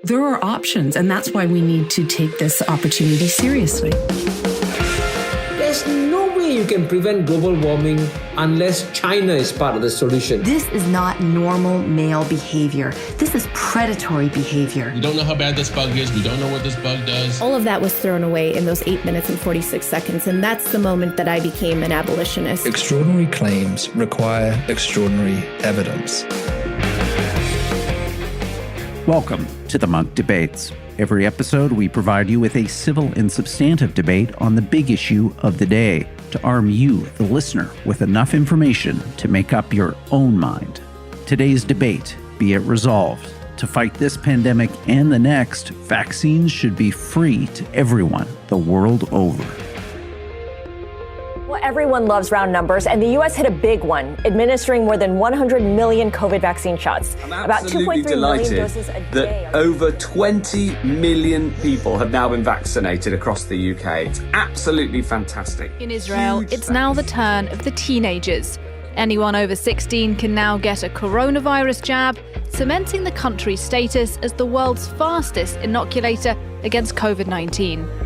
There are options, and that's why we need to take this opportunity seriously. There's no way you can prevent global warming unless China is part of the solution. This is not normal male behavior. This is predatory behavior. We don't know how bad this bug is. We don't know what this bug does. All of that was thrown away in those 8 minutes and 46 seconds, and that's the moment that I became an abolitionist. Extraordinary claims require extraordinary evidence. Welcome to the Munk Debates. Every episode, we provide you with a civil and substantive debate on the big issue of the day to arm you, the listener, with enough information to make up your own mind. Today's debate, be it resolved. To fight this pandemic and the next, vaccines should be free to everyone the world over. Well, everyone loves round numbers, and the U.S. hit a big one, administering more than 100 million COVID vaccine shots. About 2.3 million doses a day. Over 20 million people have now been vaccinated across the UK. It's absolutely fantastic. In Israel, it's now the turn of the teenagers. Anyone over 16 can now get a coronavirus jab, cementing the country's status as the world's fastest inoculator against COVID-19.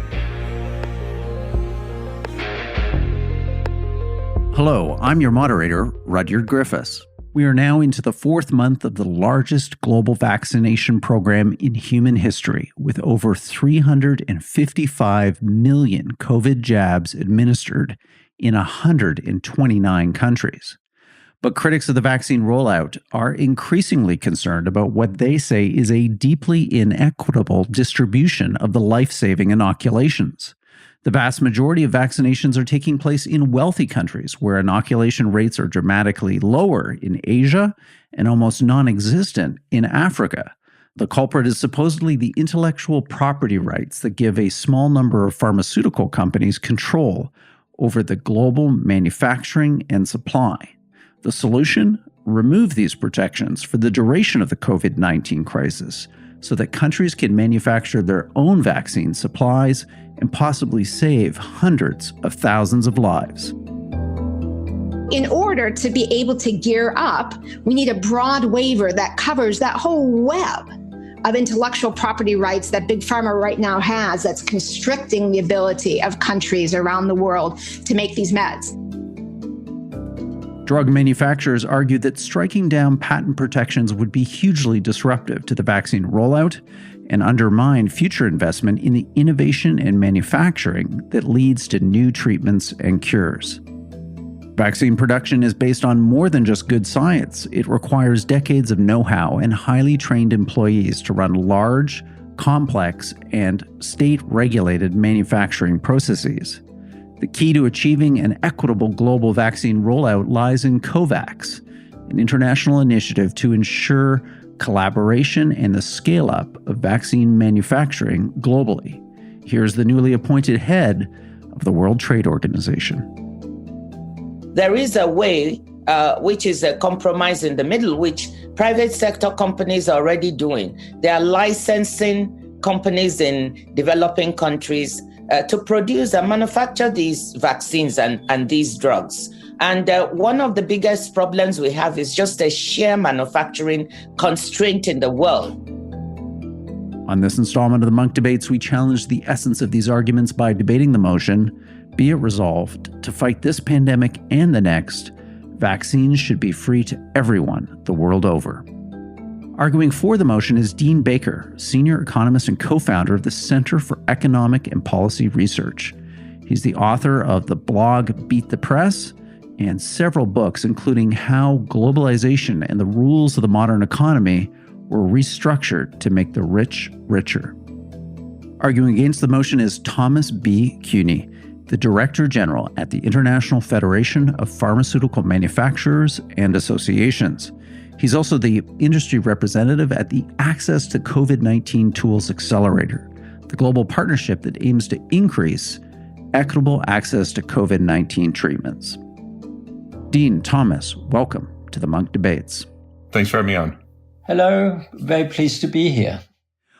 Hello, I'm your moderator, Rudyard Griffiths. We are now into the fourth month of the largest global vaccination program in human history, with over 355 million COVID jabs administered in 129 countries. But critics of the vaccine rollout are increasingly concerned about what they say is a deeply inequitable distribution of the life-saving inoculations. The vast majority of vaccinations are taking place in wealthy countries where inoculation rates are dramatically lower in Asia and almost non-existent in Africa. The culprit is supposedly the intellectual property rights that give a small number of pharmaceutical companies control over the global manufacturing and supply. The solution? Remove these protections for the duration of the COVID-19 crisis so that countries can manufacture their own vaccine supplies and possibly save hundreds of thousands of lives. In order to be able to gear up, we need a broad waiver that covers that whole web of intellectual property rights that Big Pharma right now has that's constricting the ability of countries around the world to make these meds. Drug manufacturers argue that striking down patent protections would be hugely disruptive to the vaccine rollout and undermine future investment in the innovation and manufacturing that leads to new treatments and cures. Vaccine production is based on more than just good science. It requires decades of know-how and highly trained employees to run large, complex, and state-regulated manufacturing processes. The key to achieving an equitable global vaccine rollout lies in COVAX, an international initiative to ensure collaboration and the scale-up of vaccine manufacturing globally. Here's the newly appointed head of the World Trade Organization. There is a way, which is a compromise in the middle, which private sector companies are already doing. They are licensing companies in developing countries to produce and manufacture these vaccines and these drugs. And one of the biggest problems we have is just a sheer manufacturing constraint in the world. On this installment of the Munk Debates, we challenge the essence of these arguments by debating the motion, be it resolved, to fight this pandemic and the next, vaccines should be free to everyone the world over. Arguing for the motion is Dean Baker, senior economist and co-founder of the Center for Economic and Policy Research. He's the author of the blog Beat the Press and several books, including How Globalization and the Rules of the Modern Economy were Restructured to Make the Rich Richer. Arguing against the motion is Thomas B. Cueni, the Director General at the International Federation of Pharmaceutical Manufacturers and Associations. He's also the industry representative at the Access to COVID-19 Tools Accelerator, the global partnership that aims to increase equitable access to COVID-19 treatments. Dean, Thomas, welcome to the Munk Debates. Thanks for having me on. Hello, very pleased to be here.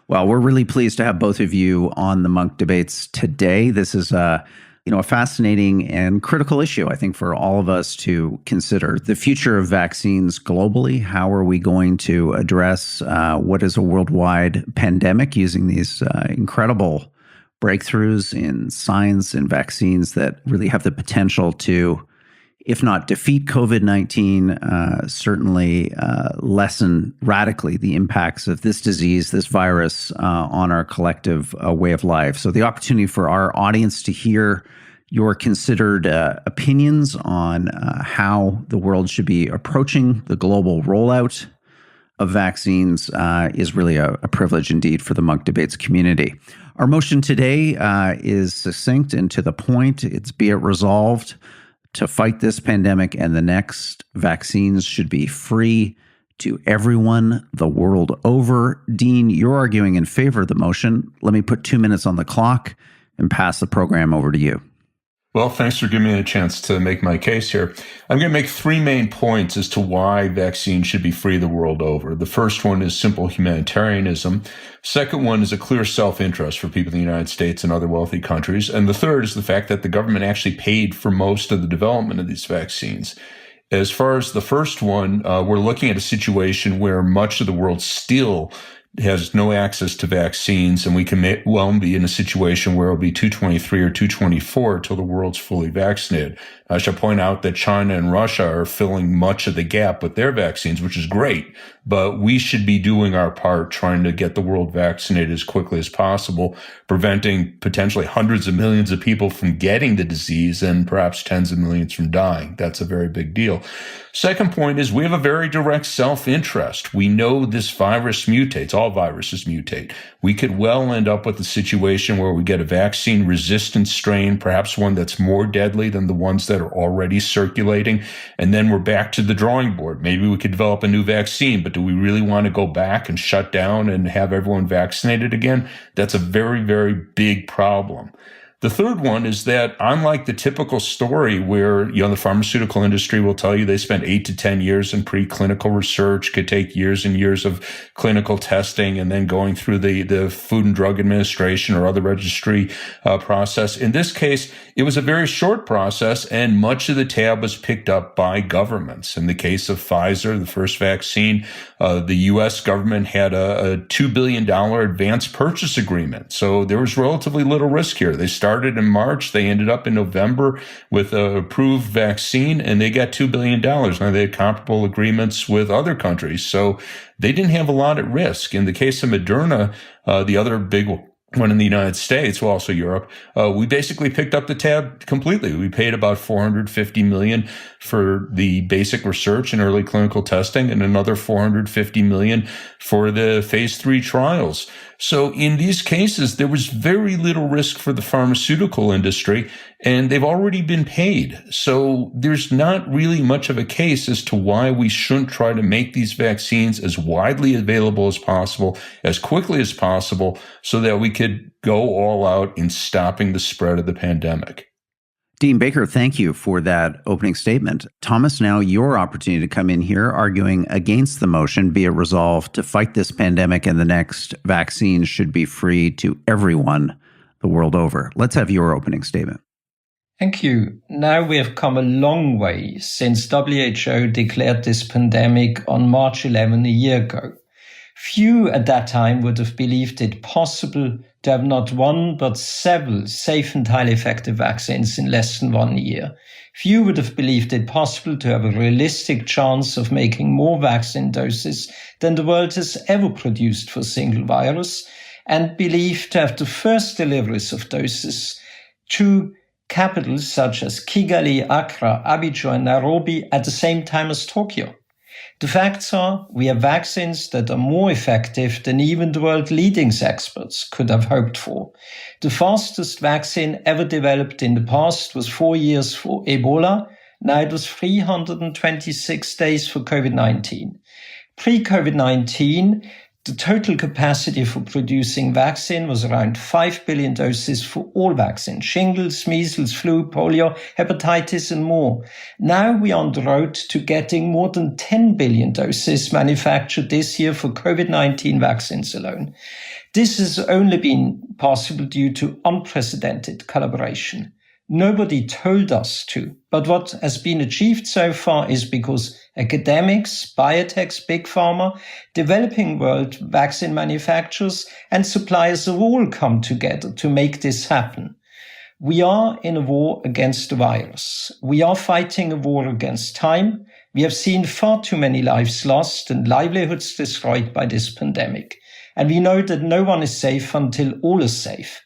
Well, we're really pleased to have both of you on the Munk Debates today. This is a fascinating and critical issue, I think, for all of us to consider. The future of vaccines globally. How are we going to address what is a worldwide pandemic using these incredible breakthroughs in science and vaccines that really have the potential to, if not defeat COVID-19, certainly lessen radically the impacts of this disease, this virus, on our collective way of life. So the opportunity for our audience to hear your considered opinions on how the world should be approaching the global rollout of vaccines is really a privilege indeed for the Munk Debates community. Our motion today is succinct and to the point. It's be it resolved to fight this pandemic and the next, vaccines should be free to everyone the world over. Dean, you're arguing in favor of the motion. Let me put 2 minutes on the clock and pass the program over to you. Well, thanks for giving me a chance to make my case here. I'm going to make three main points as to why vaccines should be free the world over. The first one is simple humanitarianism. Second one is a clear self-interest for people in the United States and other wealthy countries. And the third is the fact that the government actually paid for most of the development of these vaccines. As far as the first one, we're looking at a situation where much of the world still has no access to vaccines, and we can well be in a situation where it'll be 223 or 224 till the world's fully vaccinated. I should point out that China and Russia are filling much of the gap with their vaccines, which is great, but we should be doing our part trying to get the world vaccinated as quickly as possible, preventing potentially hundreds of millions of people from getting the disease and perhaps tens of millions from dying. That's a very big deal. Second point is we have a very direct self-interest. We know this virus mutates. All viruses mutate. We could well end up with a situation where we get a vaccine-resistant strain, perhaps one that's more deadly than the ones that are already circulating, and then we're back to the drawing board. Maybe we could develop a new vaccine, but do we really want to go back and shut down and have everyone vaccinated again? That's a very, very big problem. The third one is that unlike the typical story where, the pharmaceutical industry will tell you they spent 8 to 10 years in preclinical research, could take years and years of clinical testing and then going through the Food and Drug Administration or other registry process. In this case, it was a very short process and much of the tab was picked up by governments. In the case of Pfizer, the first vaccine, the U.S. government had a $2 billion advance purchase agreement. So there was relatively little risk here. They started in March. They ended up in November with an approved vaccine, and they got $2 billion. Now, they had comparable agreements with other countries, so they didn't have a lot at risk. In the case of Moderna, the other big one in the United States, well, also Europe, we basically picked up the tab completely. We paid about $450 million for the basic research and early clinical testing and another $450 million for the phase 3 trials. So in these cases, there was very little risk for the pharmaceutical industry, and they've already been paid. So there's not really much of a case as to why we shouldn't try to make these vaccines as widely available as possible, as quickly as possible, so that we could go all out in stopping the spread of the pandemic. Dean Baker, thank you for that opening statement. Thomas, now your opportunity to come in here arguing against the motion, be it resolved to fight this pandemic and the next, vaccines should be free to everyone the world over. Let's have your opening statement. Thank you. Now we have come a long way since WHO declared this pandemic on March 11 a year ago. Few at that time would have believed it possible to have not one, but several safe and highly effective vaccines in less than 1 year. Few would have believed it possible to have a realistic chance of making more vaccine doses than the world has ever produced for a single virus, and believed to have the first deliveries of doses to capitals such as Kigali, Accra, Abidjan, and Nairobi at the same time as Tokyo. The facts are, we have vaccines that are more effective than even the world leading experts could have hoped for. The fastest vaccine ever developed in the past was 4 years for Ebola. Now it was 326 days for COVID-19. Pre-COVID-19, the total capacity for producing vaccine was around 5 billion doses for all vaccines: shingles, measles, flu, polio, hepatitis, and more. Now we are on the road to getting more than 10 billion doses manufactured this year for COVID-19 vaccines alone. This has only been possible due to unprecedented collaboration. Nobody told us to. But what has been achieved so far is because academics, biotechs, big pharma, developing world vaccine manufacturers and suppliers have all come together to make this happen. We are in a war against the virus. We are fighting a war against time. We have seen far too many lives lost and livelihoods destroyed by this pandemic. And we know that no one is safe until all is safe.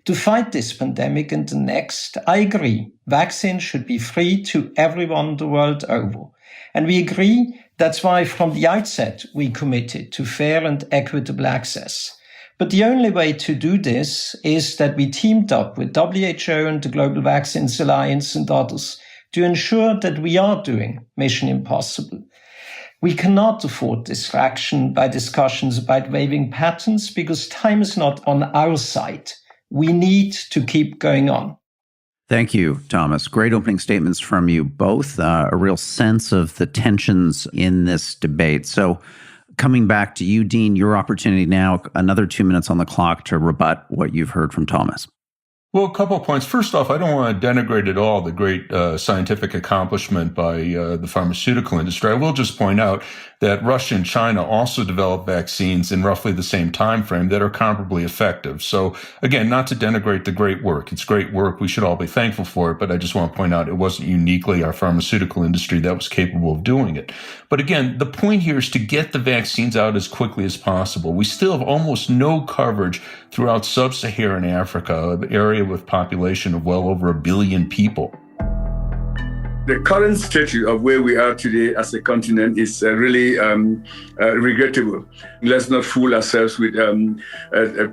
To fight this pandemic and the next, I agree, vaccines should be free to everyone the world over. And we agree that's why from the outset we committed to fair and equitable access. But the only way to do this is that we teamed up with WHO and the Global Vaccines Alliance and others to ensure that we are doing Mission Impossible. We cannot afford distraction by discussions about waiving patents because time is not on our side. We need to keep going on. Thank you, Thomas. Great opening statements from you both. A real sense of the tensions in this debate. So coming back to you, Dean, your opportunity now, another 2 minutes on the clock to rebut what you've heard from Thomas. Well, a couple of points. First off, I don't want to denigrate at all the great scientific accomplishment by the pharmaceutical industry. I will just point out that Russia and China also developed vaccines in roughly the same time frame that are comparably effective. So again, not to denigrate the great work. It's great work. We should all be thankful for it. But I just want to point out it wasn't uniquely our pharmaceutical industry that was capable of doing it. But again, the point here is to get the vaccines out as quickly as possible. We still have almost no coverage throughout sub-Saharan Africa, an area with population of well over 1 billion people. The current state of where we are today as a continent is really regrettable. Let's not fool ourselves with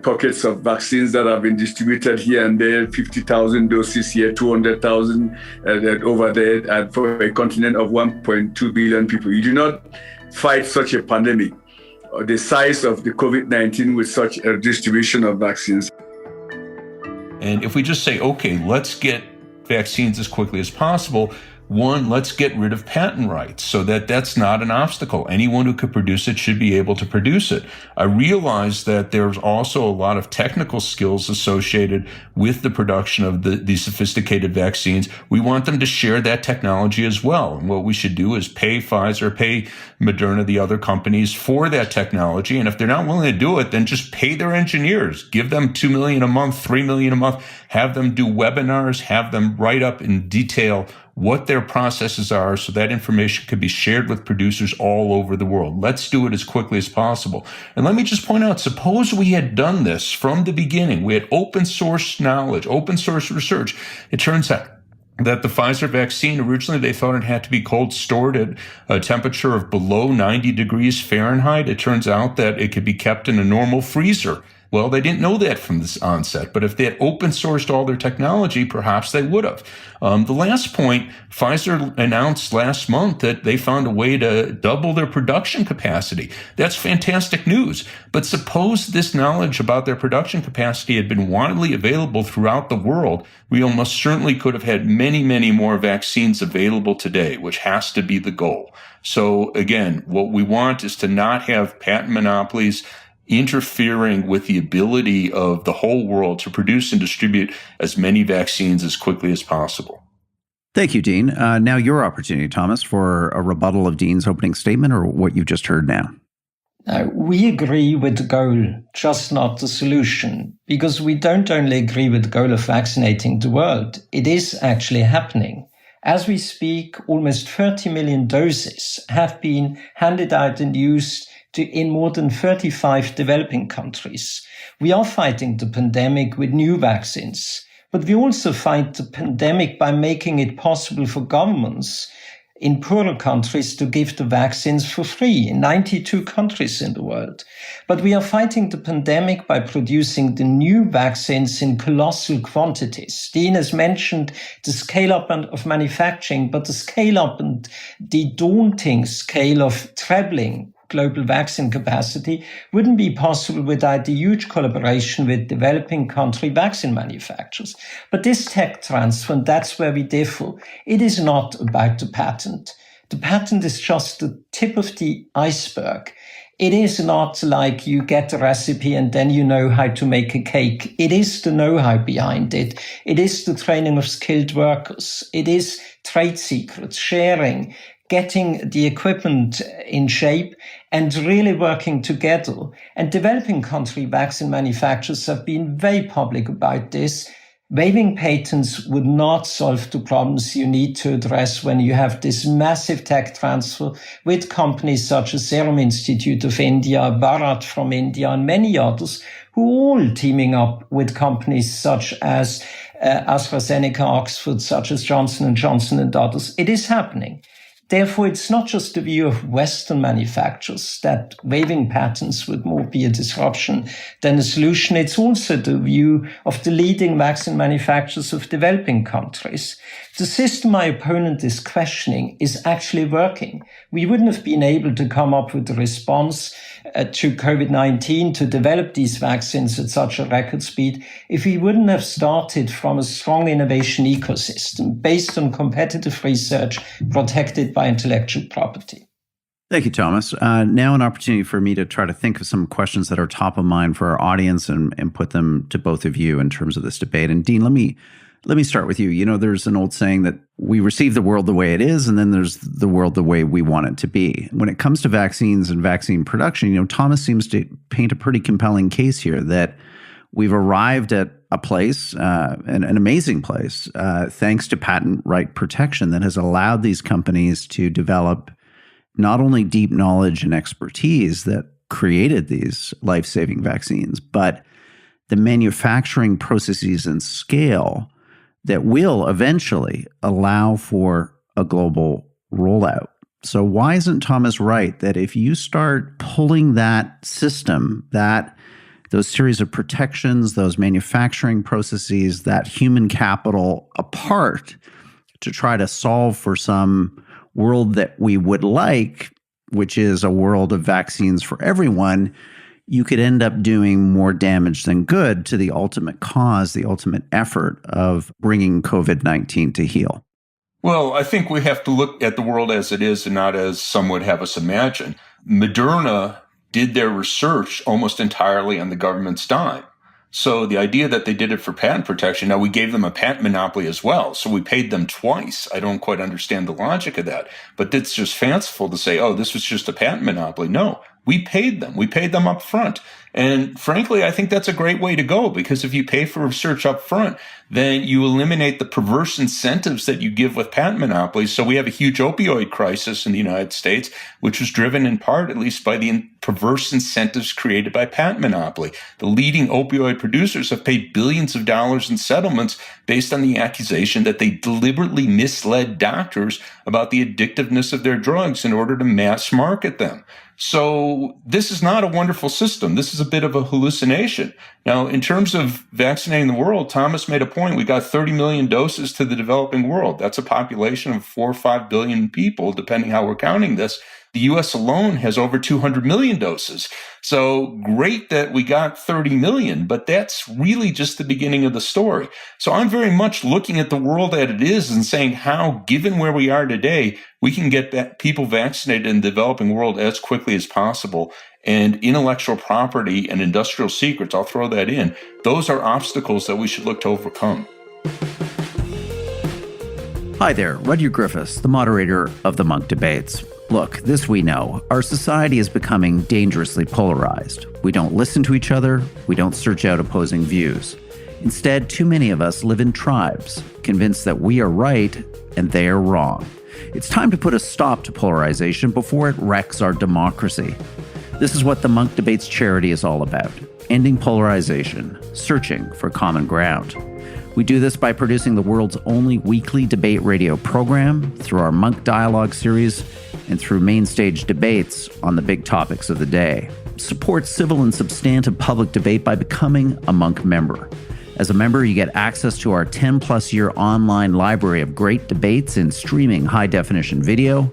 pockets of vaccines that have been distributed here and there, 50,000 doses here, 200,000 over there, and for a continent of 1.2 billion people. You do not fight such a pandemic, or the size of the COVID-19 with such a distribution of vaccines. And if we just say, okay, let's get vaccines as quickly as possible, one, let's get rid of patent rights so that that's not an obstacle. Anyone who could produce it should be able to produce it. I realize that there's also a lot of technical skills associated with the production of these sophisticated vaccines. We want them to share that technology as well. And what we should do is pay Pfizer, pay Moderna, the other companies for that technology. And if they're not willing to do it, then just pay their engineers. Give them $2 million a month, $3 million a month. Have them do webinars, have them write up in detail what their processes are so that information can be shared with producers all over the world. Let's do it as quickly as possible. And let me just point out, suppose we had done this from the beginning. We had open source knowledge, open source research. It turns out that the Pfizer vaccine, originally they thought it had to be cold stored at a temperature of below 90 degrees Fahrenheit. It turns out that it could be kept in a normal freezer. Well, they didn't know that from this onset, but if they had open sourced all their technology, perhaps they would have. The last point, Pfizer announced last month that they found a way to double their production capacity. That's fantastic news. But suppose this knowledge about their production capacity had been widely available throughout the world, we almost certainly could have had many, many more vaccines available today, which has to be the goal. So again, what we want is to not have patent monopolies interfering with the ability of the whole world to produce and distribute as many vaccines as quickly as possible. Thank you, Dean. Now your opportunity, Thomas, for a rebuttal of Dean's opening statement or what you've just heard now. We agree with the goal, just not the solution, because we don't only agree with the goal of vaccinating the world, it is actually happening. As we speak, almost 30 million doses have been handed out and used in more than 35 developing countries. We are fighting the pandemic with new vaccines, but we also fight the pandemic by making it possible for governments in poorer countries to give the vaccines for free in 92 countries in the world. But we are fighting the pandemic by producing the new vaccines in colossal quantities. Dean has mentioned the scale up of manufacturing, but the scale up and the daunting scale of trebling global vaccine capacity wouldn't be possible without the huge collaboration with developing country vaccine manufacturers. But this tech transfer, and that's where we differ, it is not about the patent. The patent is just the tip of the iceberg. It is not like you get the recipe and then you know how to make a cake. It is the know-how behind it. It is the training of skilled workers. It is trade secrets, sharing, getting the equipment in shape and really working together. And developing country vaccine manufacturers have been very public about this. Waiving patents would not solve the problems you need to address when you have this massive tech transfer with companies such as Serum Institute of India, Bharat from India, and many others who are all teaming up with companies such as AstraZeneca, Oxford, such as Johnson & Johnson and others. It is happening. Therefore, it's not just the view of Western manufacturers that waiving patents would more be a disruption than a solution. It's also the view of the leading vaccine manufacturers of developing countries. The system my opponent is questioning is actually working. We wouldn't have been able to come up with a response to COVID-19 to develop these vaccines at such a record speed if we wouldn't have started from a strong innovation ecosystem based on competitive research protected by intellectual property. Thank you, Thomas. Now an opportunity for me to try to think of some questions that are top of mind for our audience and put them to both of you in terms of this debate. And Dean, let me start with you. You know, there's an old saying that we receive the world the way it is, and then there's the world the way we want it to be. When it comes to vaccines and vaccine production, you know, Thomas seems to paint a pretty compelling case here that we've arrived at a place, an amazing place, thanks to patent right protection that has allowed these companies to develop not only deep knowledge and expertise that created these life-saving vaccines, but the manufacturing processes and scale that will eventually allow for a global rollout. So why isn't Thomas right that if you start pulling that system, those series of protections, those manufacturing processes, that human capital apart to try to solve for some world that we would like, which is a world of vaccines for everyone, you could end up doing more damage than good to the ultimate cause, the ultimate effort of bringing COVID-19 to heal? Well, I think we have to look at the world as it is and not as some would have us imagine. Moderna did their research almost entirely on the government's dime. So the idea that they did it for patent protection, now we gave them a patent monopoly as well, so we paid them twice. I don't quite understand the logic of that, but it's just fanciful to say, oh, this was just a patent monopoly. No, we paid them. We paid them up front. And frankly, I think that's a great way to go, because if you pay for research up front, then you eliminate the perverse incentives that you give with patent monopolies. So we have a huge opioid crisis in the United States, which was driven in part, at least, by the perverse incentives created by patent monopoly. The leading opioid producers have paid billions of dollars in settlements based on the accusation that they deliberately misled doctors about the addictiveness of their drugs in order to mass market them. So this is not a wonderful system. This is a bit of a hallucination. Now, in terms of vaccinating the world, Thomas made a point. We got 30 million doses to the developing world. That's a population of 4 or 5 billion people, depending how we're counting this. The U.S. alone has over 200 million doses. So great that we got 30 million, but that's really just the beginning of the story. So I'm very much looking at the world as it is and saying how, given where we are today, we can get people vaccinated in the developing world as quickly as possible. And intellectual property and industrial secrets, I'll throw that in, those are obstacles that we should look to overcome. Hi there, Rudyard Griffiths, the moderator of the Munk Debates. Look, this we know. Our society is becoming dangerously polarized. We don't listen to each other. We don't search out opposing views. Instead, too many of us live in tribes, convinced that we are right and they are wrong. It's time to put a stop to polarization before it wrecks our democracy. This is what the Munk Debates charity is all about: ending polarization, searching for common ground. We do this by producing the world's only weekly debate radio program, through our Munk Dialogue series, and through main stage debates on the big topics of the day. Support civil and substantive public debate by becoming a Munk member. As a member, you get access to our 10-plus year online library of great debates in streaming high-definition video,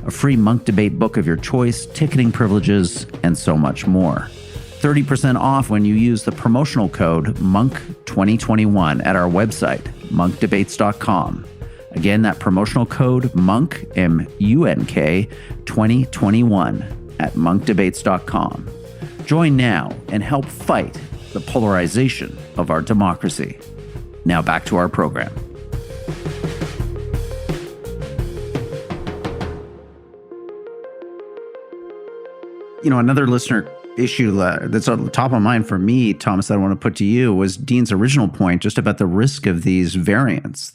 a free Munk debate book of your choice, ticketing privileges, and so much more. 30% off when you use the promotional code MONK2021 at our website, monkdebates.com. Again, that promotional code MONK, M-U-N-K, 2021 at monkdebates.com. Join now and help fight the polarization of our democracy. Now back to our program. Another listener issue that's on the top of mind for me, Thomas, that I want to put to you was Dean's original point just about the risk of these variants.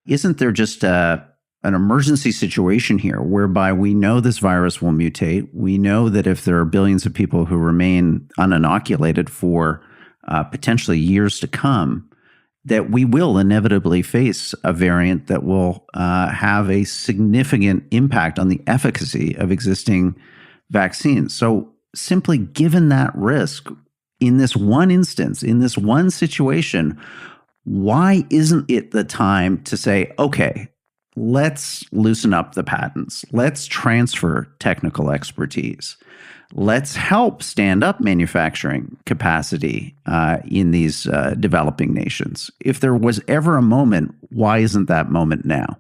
Isn't there just an emergency situation here whereby we know this virus will mutate? We know that if there are billions of people who remain uninoculated for potentially years to come, that we will inevitably face a variant that will have a significant impact on the efficacy of existing vaccines. So simply given that risk in this one instance, in this one situation, why isn't it the time to say, okay, let's loosen up the patents. Let's transfer technical expertise. Let's help stand up manufacturing capacity in these developing nations. If there was ever a moment, why isn't that moment now?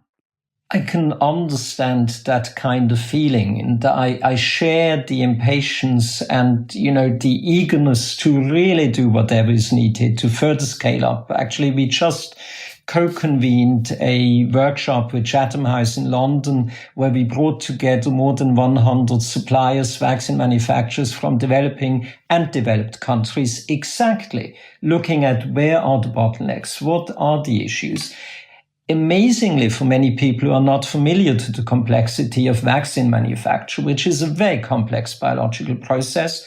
I can understand that kind of feeling, and I share the impatience and, the eagerness to really do whatever is needed to further scale up. Actually, we just co-convened a workshop with Chatham House in London where we brought together more than 100 suppliers, vaccine manufacturers from developing and developed countries, exactly looking at where are the bottlenecks, what are the issues. Amazingly, for many people who are not familiar to the complexity of vaccine manufacture, which is a very complex biological process,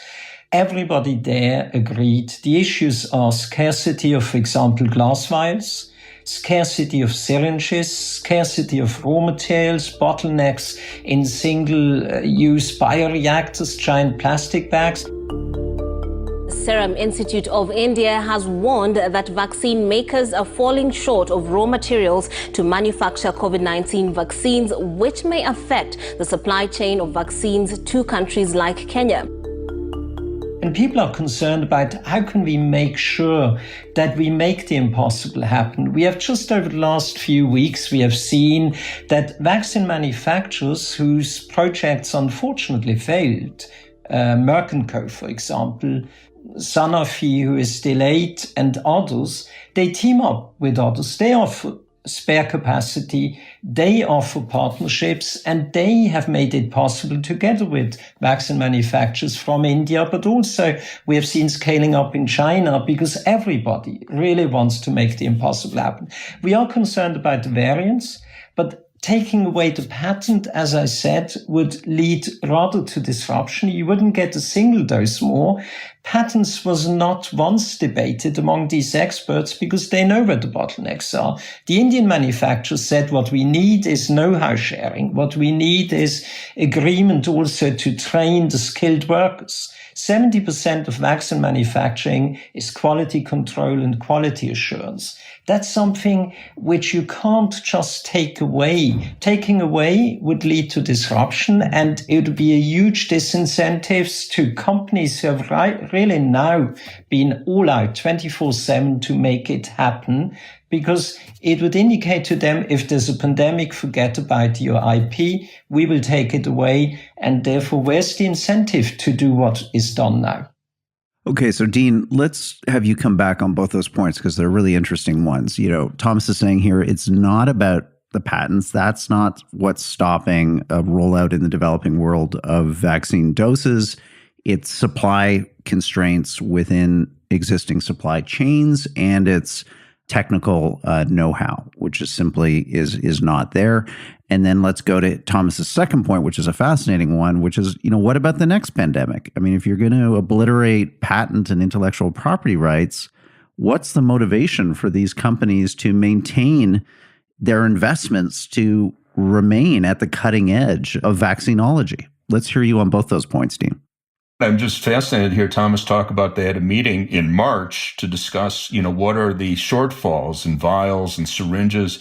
everybody there agreed the issues are scarcity of, for example, glass vials, scarcity of syringes, scarcity of raw materials, bottlenecks in single-use bioreactors, giant plastic bags. Serum Institute of India has warned that vaccine makers are falling short of raw materials to manufacture COVID-19 vaccines, which may affect the supply chain of vaccines to countries like Kenya. And people are concerned about how can we make sure that we make the impossible happen. We have just over the last few weeks, we have seen that vaccine manufacturers whose projects unfortunately failed, Merck & Co., for example, Sanofi, who is delayed, and others, they team up with others. They offer spare capacity, they offer partnerships, and they have made it possible together with vaccine manufacturers from India, but also we have seen scaling up in China because everybody really wants to make the impossible happen. We are concerned about the variants, but taking away the patent, as I said, would lead rather to disruption. You wouldn't get a single dose more. Patents was not once debated among these experts because they know where the bottlenecks are. The Indian manufacturers said what we need is know-how sharing. What we need is agreement also to train the skilled workers. 70% of vaccine manufacturing is quality control and quality assurance. That's something which you can't just take away. Taking away would lead to disruption, and it would be a huge disincentive to companies who have really now been all out 24/7 to make it happen, because it would indicate to them if there's a pandemic, forget about your IP, we will take it away, and therefore where's the incentive to do what is done now? Okay, so Dean, let's have you come back on both those points because they're really interesting ones. Thomas is saying here it's not about the patents. That's not what's stopping a rollout in the developing world of vaccine doses. It's supply constraints within existing supply chains, and it's technical know-how, which is simply is not there. And then let's go to Thomas's second point, which is a fascinating one, which is, what about the next pandemic? I mean, if you're going to obliterate patent and intellectual property rights, what's the motivation for these companies to maintain their investments to remain at the cutting edge of vaccinology? Let's hear you on both those points, Dean. I'm just fascinated to hear Thomas talk about they had a meeting in March to discuss, what are the shortfalls in vials and syringes.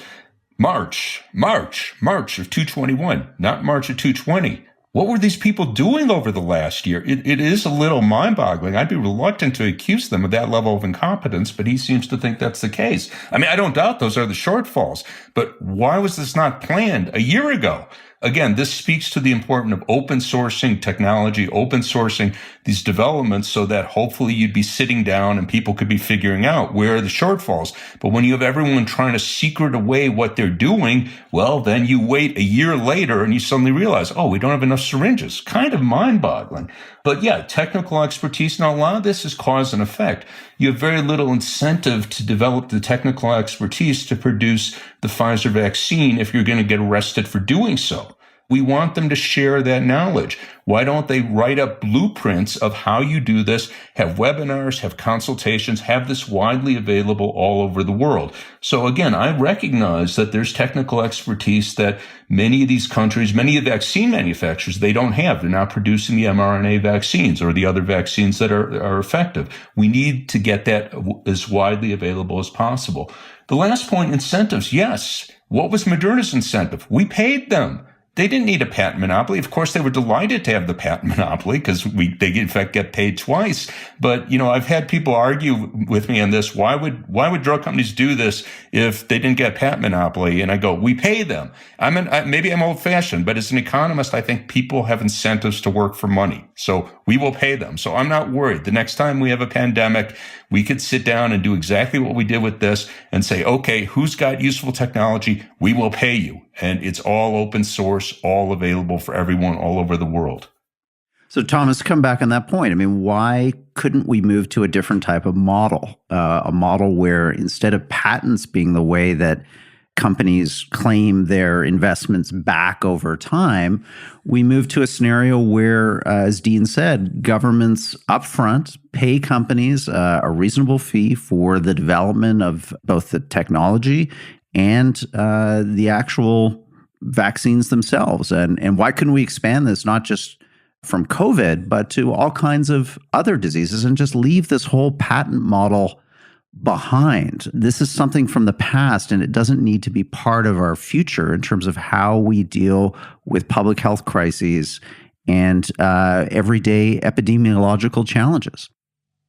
March of 221, not March of 220. What were these people doing over the last year? It is a little mind-boggling. I'd be reluctant to accuse them of that level of incompetence, but he seems to think that's the case. I mean, I don't doubt those are the shortfalls, but why was this not planned a year ago? Again, this speaks to the importance of open sourcing technology, open sourcing these developments so that hopefully you'd be sitting down and people could be figuring out where are the shortfalls. But when you have everyone trying to secret away what they're doing, well, then you wait a year later and you suddenly realize, oh, we don't have enough syringes. Kind of mind-boggling. But yeah, technical expertise, now a lot of this is cause and effect. You have very little incentive to develop the technical expertise to produce the Pfizer vaccine if you're going to get arrested for doing so. We want them to share that knowledge. Why don't they write up blueprints of how you do this, have webinars, have consultations, have this widely available all over the world? So again, I recognize that there's technical expertise that many of these countries, many of the vaccine manufacturers, they don't have. They're not producing the mRNA vaccines or the other vaccines that are effective. We need to get that as widely available as possible. The last point, incentives. Yes. What was Moderna's incentive? We paid them. They didn't need a patent monopoly. Of course, they were delighted to have the patent monopoly because they in fact get paid twice. But, I've had people argue with me on this. Why would drug companies do this if they didn't get a patent monopoly? And I go, we pay them. Maybe I'm old fashioned, but as an economist, I think people have incentives to work for money. So we will pay them. So I'm not worried. The next time we have a pandemic, we could sit down and do exactly what we did with this and say, okay, who's got useful technology? We will pay you. And it's all open source, all available for everyone all over the world. So, Thomas, come back on that point. I mean, why couldn't we move to a different type of model, a model where instead of patents being the way that companies claim their investments back over time, we move to a scenario where, as Dean said, governments upfront pay companies a reasonable fee for the development of both the technology and the actual vaccines themselves. And why couldn't we expand this not just from COVID, but to all kinds of other diseases and just leave this whole patent model behind? This is something from the past, and it doesn't need to be part of our future in terms of how we deal with public health crises and everyday epidemiological challenges.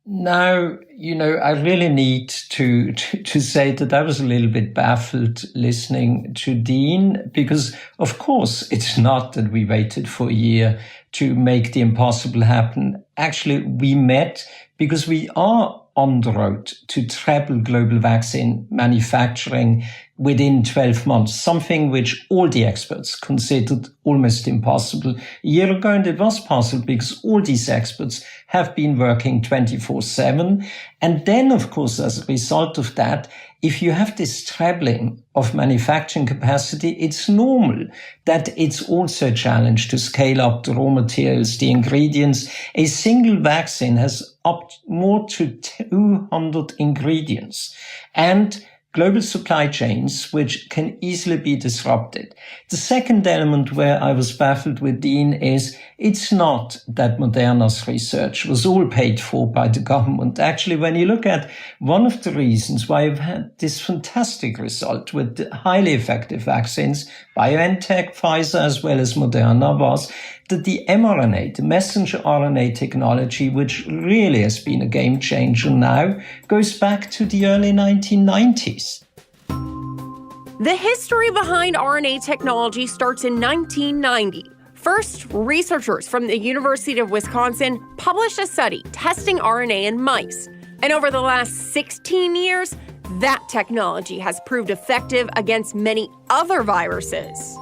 Now, I really need to say that I was a little bit baffled listening to Dean, because of course it's not that we waited for a year to make the impossible happen. Actually, we met because we are on the road to treble global vaccine manufacturing within 12 months, something which all the experts considered almost impossible a year ago. And it was possible because all these experts have been working 24/7. And then, of course, as a result of that, if you have this trebling of manufacturing capacity, it's normal that it's also a challenge to scale up the raw materials, the ingredients. A single vaccine has up more to 200 ingredients and global supply chains, which can easily be disrupted. The second element where I was baffled with Dean is it's not that Moderna's research was all paid for by the government. Actually, when you look at one of the reasons why we've had this fantastic result with the highly effective vaccines, BioNTech, Pfizer, as well as Moderna, was that the mRNA, the messenger RNA technology, which really has been a game changer now, goes back to the early 1990s. The history behind RNA technology starts in 1990. First, researchers from the University of Wisconsin published a study testing RNA in mice. And over the last 16 years, that technology has proved effective against many other viruses.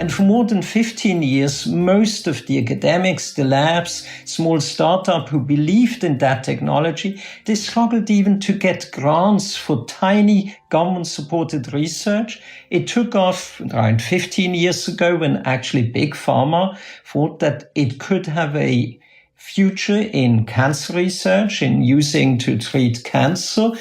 And for more than 15 years, most of the academics, the labs, small startups who believed in that technology, they struggled even to get grants for tiny government-supported research. It took off around 15 years ago when actually Big Pharma thought that it could have a future in cancer research, in using to treat cancer.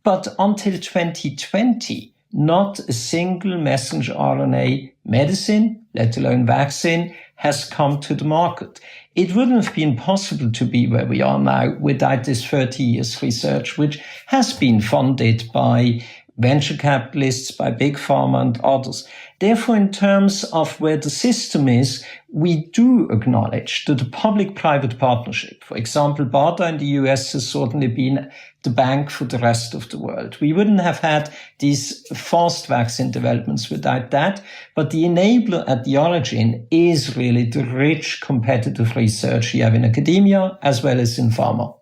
But until 2020, not a single messenger RNA medicine, let alone vaccine, has come to the market. It wouldn't have been possible to be where we are now without this 30 years research, which has been funded by venture capitalists, by Big Pharma and others. Therefore, in terms of where the system is, we do acknowledge that the public-private partnership, for example, BARDA in the US has certainly been the bank for the rest of the world. We wouldn't have had these fast vaccine developments without that. But the enabler at the origin is really the rich competitive research you have in academia as well as in pharma.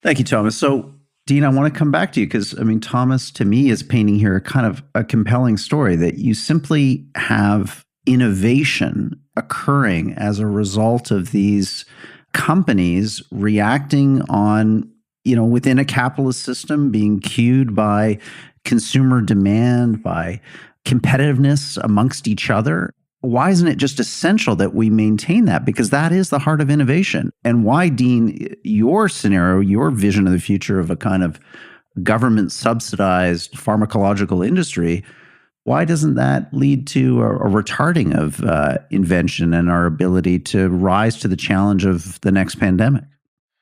Thank you, Thomas. So, Dean, I want to come back to you because, Thomas, to me, is painting here kind of a compelling story that you simply have innovation occurring as a result of these companies reacting on, within a capitalist system, being cued by consumer demand, by competitiveness amongst each other. Why isn't it just essential that we maintain that? Because that is the heart of innovation. And why, Dean, your scenario, your vision of the future of a kind of government-subsidized pharmacological industry, why doesn't that lead to a retarding of invention and our ability to rise to the challenge of the next pandemic?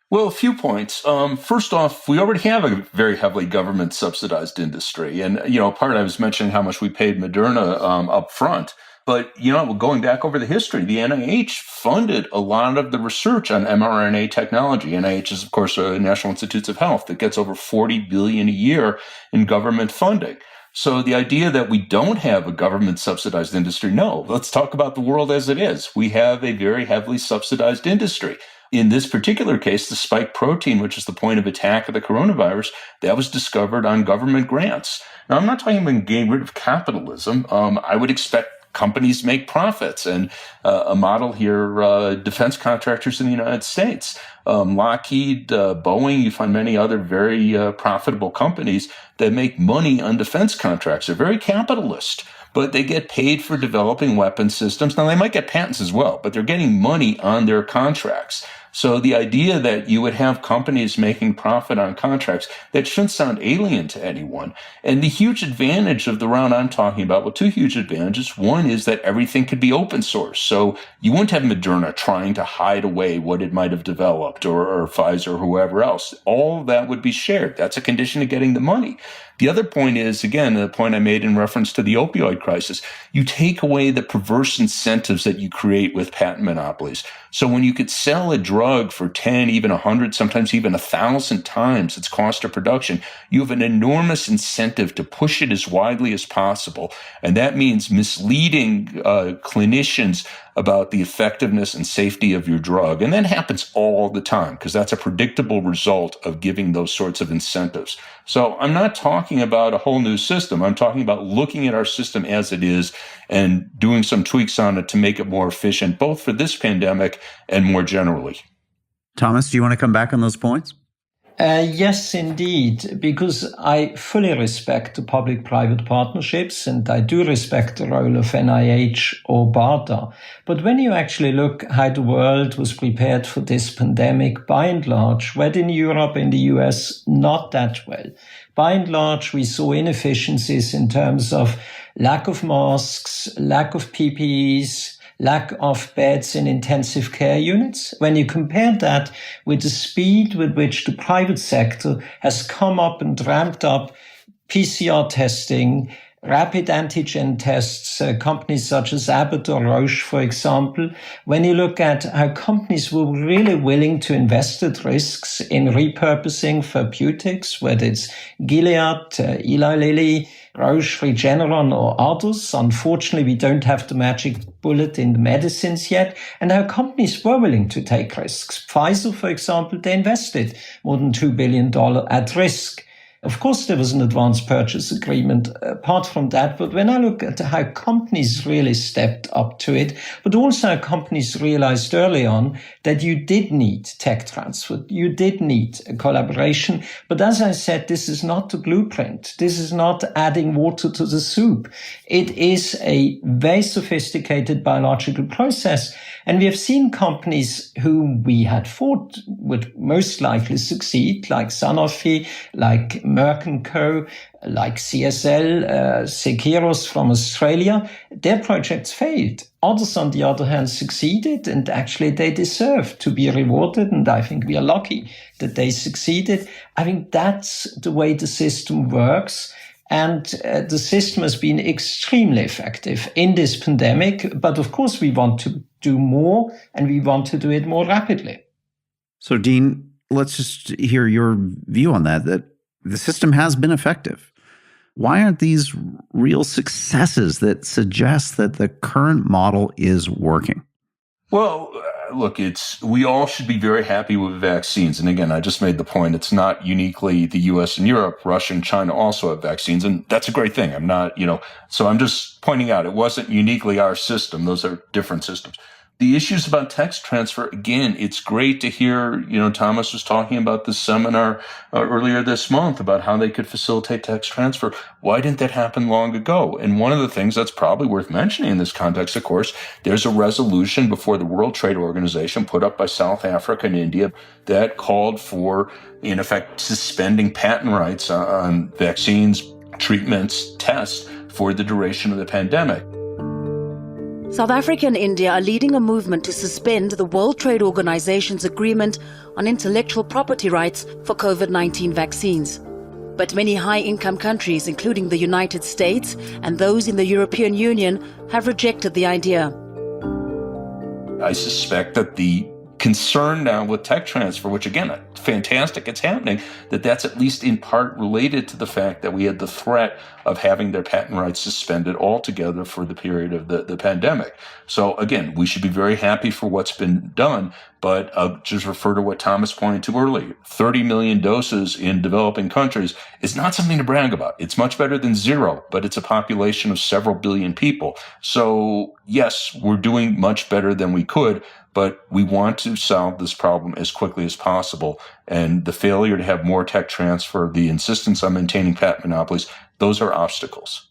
Well, a few points. First off, we already have a very heavily government-subsidized industry. And, part I was mentioning how much we paid Moderna up front. But, going back over the history, the NIH funded a lot of the research on mRNA technology. NIH is, of course, a National Institutes of Health that gets over $40 billion a year in government funding. So the idea that we don't have a government-subsidized industry, no. Let's talk about the world as it is. We have a very heavily subsidized industry. In this particular case, the spike protein, which is the point of attack of the coronavirus, that was discovered on government grants. Now, I'm not talking about getting rid of capitalism. I would expect companies make profits. And a model here, defense contractors in the United States, Lockheed, Boeing, you find many other very profitable companies that make money on defense contracts. They're very capitalist, but they get paid for developing weapon systems. Now, they might get patents as well, but they're getting money on their contracts. So the idea that you would have companies making profit on contracts, that shouldn't sound alien to anyone. And the huge advantage of the round I'm talking about, well, two huge advantages. One is that everything could be open source. So you wouldn't have Moderna trying to hide away what it might have developed or Pfizer or whoever else. All of that would be shared. That's a condition of getting the money. The other point is, again, the point I made in reference to the opioid crisis, you take away the perverse incentives that you create with patent monopolies. So when you could sell a drug for 10, even 100, sometimes even 1,000 times its cost of production, you have an enormous incentive to push it as widely as possible. And that means misleading clinicians about the effectiveness and safety of your drug. And that happens all the time because that's a predictable result of giving those sorts of incentives. So I'm not talking about a whole new system. I'm talking about looking at our system as it is and doing some tweaks on it to make it more efficient, both for this pandemic and more generally. Thomas, do you want to come back on those points? Yes, indeed, because I fully respect the public-private partnerships and I do respect the role of NIH or BARDA. But when you actually look how the world was prepared for this pandemic, by and large, whether in Europe, in the US, not that well. By and large, we saw inefficiencies in terms of lack of masks, lack of PPEs, lack of beds in intensive care units. When you compare that with the speed with which the private sector has come up and ramped up PCR testing, rapid antigen tests, companies such as Abbott or Roche, for example, when you look at how companies were really willing to invest at risks in repurposing therapeutics, whether it's Gilead, Eli Lilly, Roche, Regeneron, or others. Unfortunately, we don't have the magic bullet in the medicines yet, and how companies were willing to take risks. Pfizer, for example, they invested more than $2 billion at risk. Of course, there was an advance purchase agreement apart from that. But when I look at how companies really stepped up to it, but also how companies realized early on that you did need tech transfer, you did need a collaboration. But as I said, this is not the blueprint. This is not adding water to the soup. It is a very sophisticated biological process. And we have seen companies who we had thought would most likely succeed, like Sanofi, like Merck & Co., like CSL, Seqirus from Australia. Their projects failed. Others, on the other hand, succeeded, and actually they deserve to be rewarded. And I think we are lucky that they succeeded. I think that's the way the system works. And the system has been extremely effective in this pandemic. But of course, we want to do more, and we want to do it more rapidly. So, Dean, let's just hear your view on that the system has been effective. Why aren't these real successes that suggest that the current model is working? Well, look, we all should be very happy with vaccines. And again, I just made the point, it's not uniquely the US and Europe. Russia and China also have vaccines, and that's a great thing. I'm not, so I'm just pointing out it wasn't uniquely our system. Those are different systems. The issues about tech transfer, again, it's great to hear, Thomas was talking about this seminar earlier this month about how they could facilitate tech transfer. Why didn't that happen long ago? And one of the things that's probably worth mentioning in this context, of course, there's a resolution before the World Trade Organization put up by South Africa and India that called for, in effect, suspending patent rights on vaccines, treatments, tests for the duration of the pandemic. South Africa and India are leading a movement to suspend the World Trade Organization's agreement on intellectual property rights for COVID-19 vaccines. But many high-income countries, including the United States and those in the European Union, have rejected the idea. I suspect that the concern now with tech transfer, which again, fantastic, it's happening, that's at least in part related to the fact that we had the threat of having their patent rights suspended altogether for the period of the pandemic. So again, we should be very happy for what's been done, but just refer to what Thomas pointed to earlier. 30 million doses in developing countries is not something to brag about. It's much better than zero, but it's a population of several billion people. So yes, we're doing much better than we could, but we want to solve this problem as quickly as possible. And the failure to have more tech transfer, the insistence on maintaining patent monopolies, those are obstacles.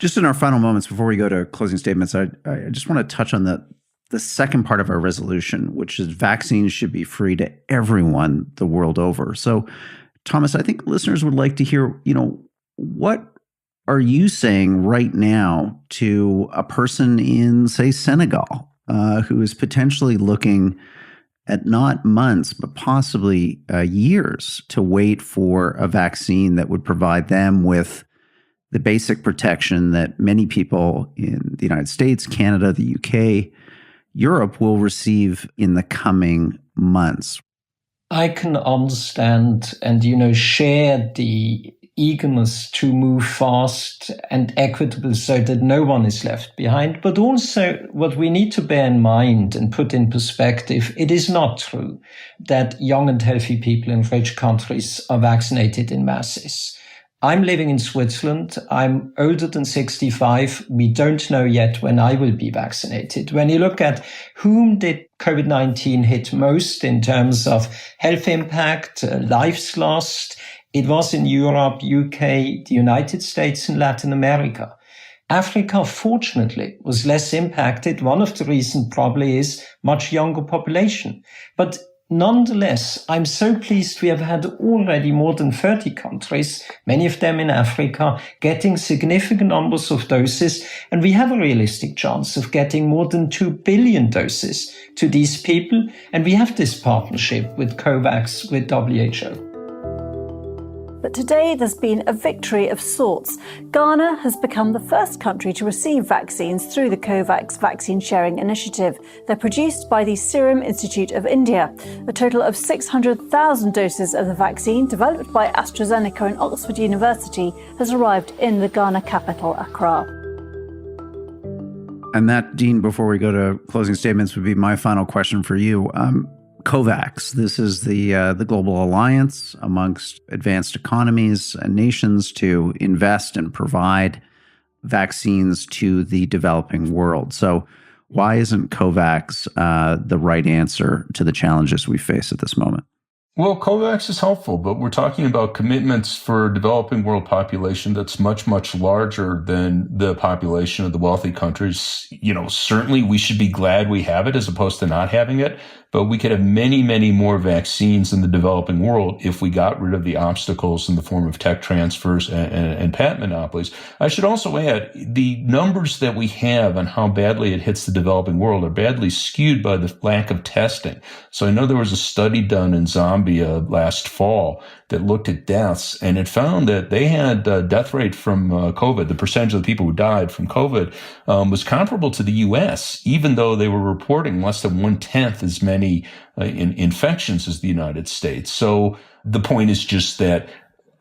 Just in our final moments before we go to closing statements, I just want to touch on the second part of our resolution, which is vaccines should be free to everyone the world over. So, Thomas, I think listeners would like to hear, what are you saying right now to a person in, say, Senegal, who is potentially looking at not months, but possibly years to wait for a vaccine that would provide them with the basic protection that many people in the United States, Canada, the UK, Europe will receive in the coming months? I can understand and, share the eagerness to move fast and equitable so that no one is left behind. But also what we need to bear in mind and put in perspective, it is not true that young and healthy people in rich countries are vaccinated in masses. I'm living in Switzerland. I'm older than 65. We don't know yet when I will be vaccinated. When you look at whom did COVID-19 hit most in terms of health impact, lives lost, it was in Europe, UK, the United States, and Latin America. Africa, fortunately, was less impacted. One of the reasons probably is much younger population. But nonetheless, I'm so pleased we have had already more than 30 countries, many of them in Africa, getting significant numbers of doses. And we have a realistic chance of getting more than 2 billion doses to these people. And we have this partnership with COVAX, with WHO. But today there's been a victory of sorts. Ghana has become the first country to receive vaccines through the COVAX vaccine sharing initiative. They're produced by the Serum Institute of India. A total of 600,000 doses of the vaccine, developed by AstraZeneca and Oxford University, has arrived in the Ghana capital, Accra. And that, Dean, before we go to closing statements, would be my final question for you. COVAX, this is the global alliance amongst advanced economies and nations to invest and provide vaccines to the developing world. So why isn't COVAX the right answer to the challenges we face at this moment? Well, COVAX is helpful, but we're talking about commitments for a developing world population that's much, much larger than the population of the wealthy countries. Certainly we should be glad we have it as opposed to not having it. but we could have many, many more vaccines in the developing world if we got rid of the obstacles in the form of tech transfers and patent monopolies. I should also add, the numbers that we have on how badly it hits the developing world are badly skewed by the lack of testing. So I know there was a study done in Zambia last fall that looked at deaths, and it found that they had a death rate from COVID. The percentage of the people who died from COVID was comparable to the U.S., even though they were reporting less than 1/10 as many infections as the United States. So the point is just that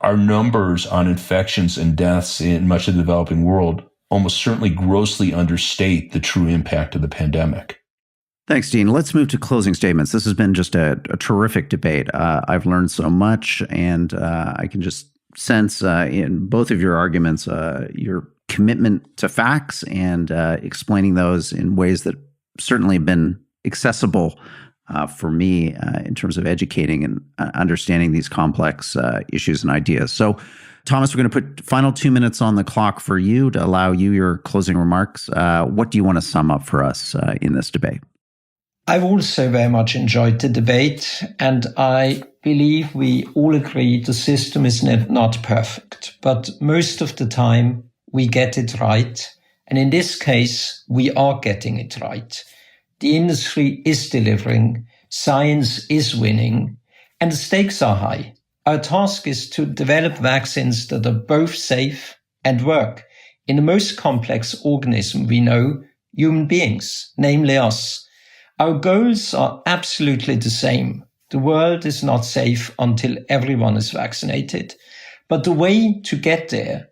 our numbers on infections and deaths in much of the developing world almost certainly grossly understate the true impact of the pandemic. Thanks, Dean. Let's move to closing statements. This has been just a terrific debate. I've learned so much, and I can just sense in both of your arguments your commitment to facts and explaining those in ways that certainly have been accessible for me in terms of educating and understanding these complex issues and ideas. So, Thomas, we're going to put final 2 minutes on the clock for you to allow you your closing remarks. What do you want to sum up for us in this debate? I've also very much enjoyed the debate, and I believe we all agree the system is not perfect, but most of the time we get it right. And in this case, we are getting it right. The industry is delivering, science is winning, and the stakes are high. Our task is to develop vaccines that are both safe and work in the most complex organism we know, human beings, namely us. Our goals are absolutely the same. The world is not safe until everyone is vaccinated. But the way to get there,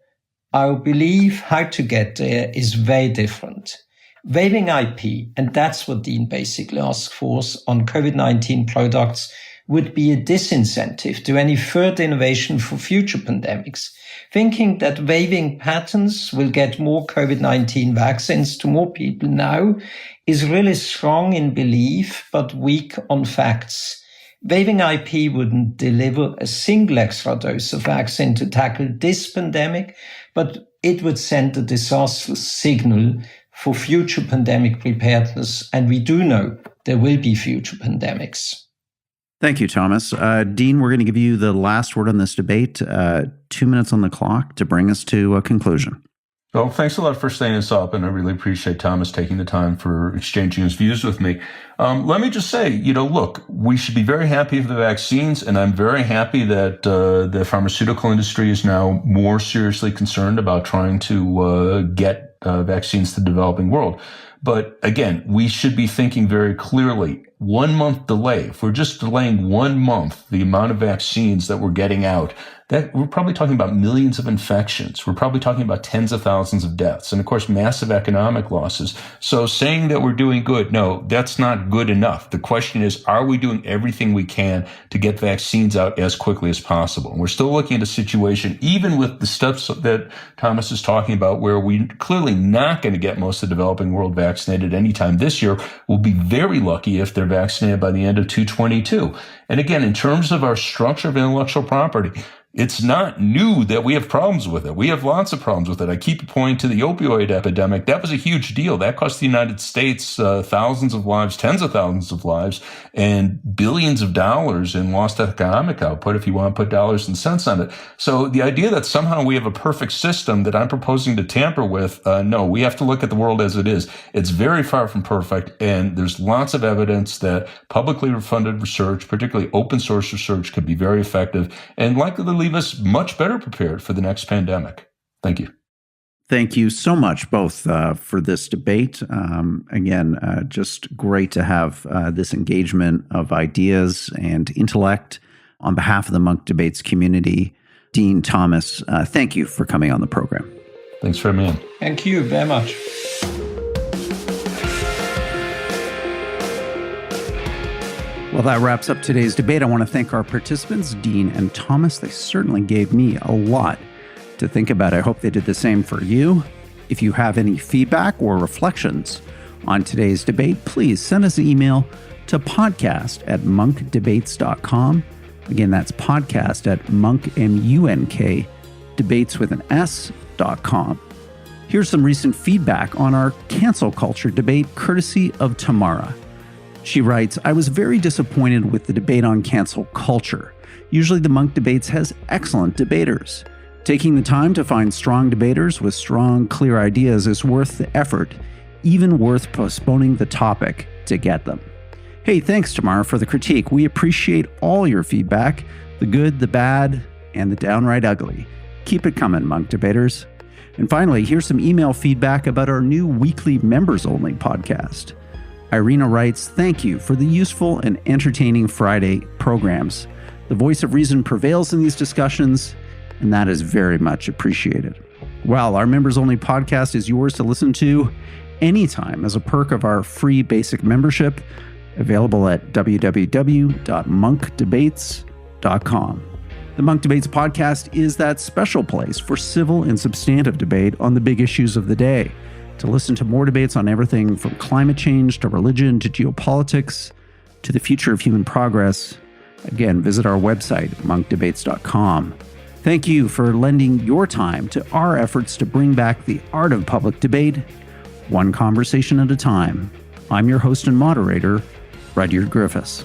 I believe how to get there, is very different. Waiving IP, and that's what Dean basically asks for on COVID-19 products, would be a disincentive to any further innovation for future pandemics. Thinking that waiving patents will get more COVID-19 vaccines to more people now is really strong in belief, but weak on facts. Waiving IP wouldn't deliver a single extra dose of vaccine to tackle this pandemic, but it would send a disastrous signal for future pandemic preparedness, and we do know there will be future pandemics. Thank you, Thomas. Dean, we're going to give you the last word on this debate. 2 minutes on the clock to bring us to a conclusion. Well, thanks a lot for staying us up, and I really appreciate Thomas taking the time for exchanging his views with me. Let me just say, look, we should be very happy with the vaccines, and I'm very happy that the pharmaceutical industry is now more seriously concerned about trying to get vaccines to the developing world. But again, we should be thinking very clearly. 1 month delay, if we're just delaying 1 month, the amount of vaccines that we're getting out, that we're probably talking about millions of infections. We're probably talking about tens of thousands of deaths and, of course, massive economic losses. So saying that we're doing good, no, that's not good enough. The question is, are we doing everything we can to get vaccines out as quickly as possible? And we're still looking at a situation, even with the steps that Thomas is talking about, where we're clearly not going to get most of the developing world vaccinated anytime this year. We'll be very lucky if they're vaccinated by the end of 2022. And again, in terms of our structure of intellectual property, it's not new that we have problems with it. We have lots of problems with it. I keep pointing to the opioid epidemic. That was a huge deal. That cost the United States thousands of lives, tens of thousands of lives, and billions of dollars in lost economic output, if you want to put dollars and cents on it. So the idea that somehow we have a perfect system that I'm proposing to tamper with, no, we have to look at the world as it is. It's very far from perfect, and there's lots of evidence that publicly funded research, particularly open source research, could be very effective and likely to leave us much better prepared for the next pandemic. Thank you. Thank you so much, both, for this debate. Again, just great to have this engagement of ideas and intellect on behalf of the Munk Debates community. Dean, Thomas, thank you for coming on the program. Thanks for having me on. Thank you very much. Well, that wraps up today's debate. I want to thank our participants, Dean and Thomas. They certainly gave me a lot to think about. I hope they did the same for you. If you have any feedback or reflections on today's debate, please send us an email to podcast@munkdebates.com. Again, that's podcast@munk, M-U-N-K, debates with an S.com. Here's some recent feedback on our cancel culture debate, courtesy of Tamara. She writes, I was very disappointed with the debate on cancel culture. Usually the Munk Debates has excellent debaters. Taking the time to find strong debaters with strong, clear ideas is worth the effort, even worth postponing the topic to get them. Hey, thanks, Tamara, for the critique. We appreciate all your feedback, the good, the bad, and the downright ugly. Keep it coming, Munk Debaters. And finally, here's some email feedback about our new weekly members-only podcast. Irina writes, thank you for the useful and entertaining Friday programs. The voice of reason prevails in these discussions, and that is very much appreciated. Well, our members-only podcast is yours to listen to anytime as a perk of our free basic membership, available at www.monkdebates.com. The Munk Debates podcast is that special place for civil and substantive debate on the big issues of the day. To listen to more debates on everything from climate change to religion to geopolitics to the future of human progress, again, visit our website, monkdebates.com. Thank you for lending your time to our efforts to bring back the art of public debate, one conversation at a time. I'm your host and moderator, Rudyard Griffiths.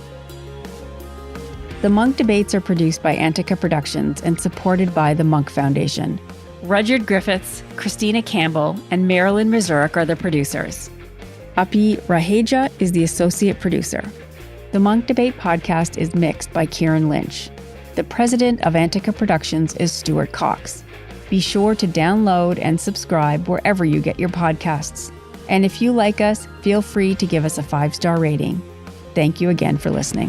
The Munk Debates are produced by Antica Productions and supported by the Munk Foundation. Rudyard Griffiths, Christina Campbell, and Marilyn Mazurek are the producers. Api Raheja is the associate producer. The Munk Debate podcast is mixed by Kieran Lynch. The president of Antica Productions is Stuart Cox. Be sure to download and subscribe wherever you get your podcasts. And if you like us, feel free to give us a 5-star rating. Thank you again for listening.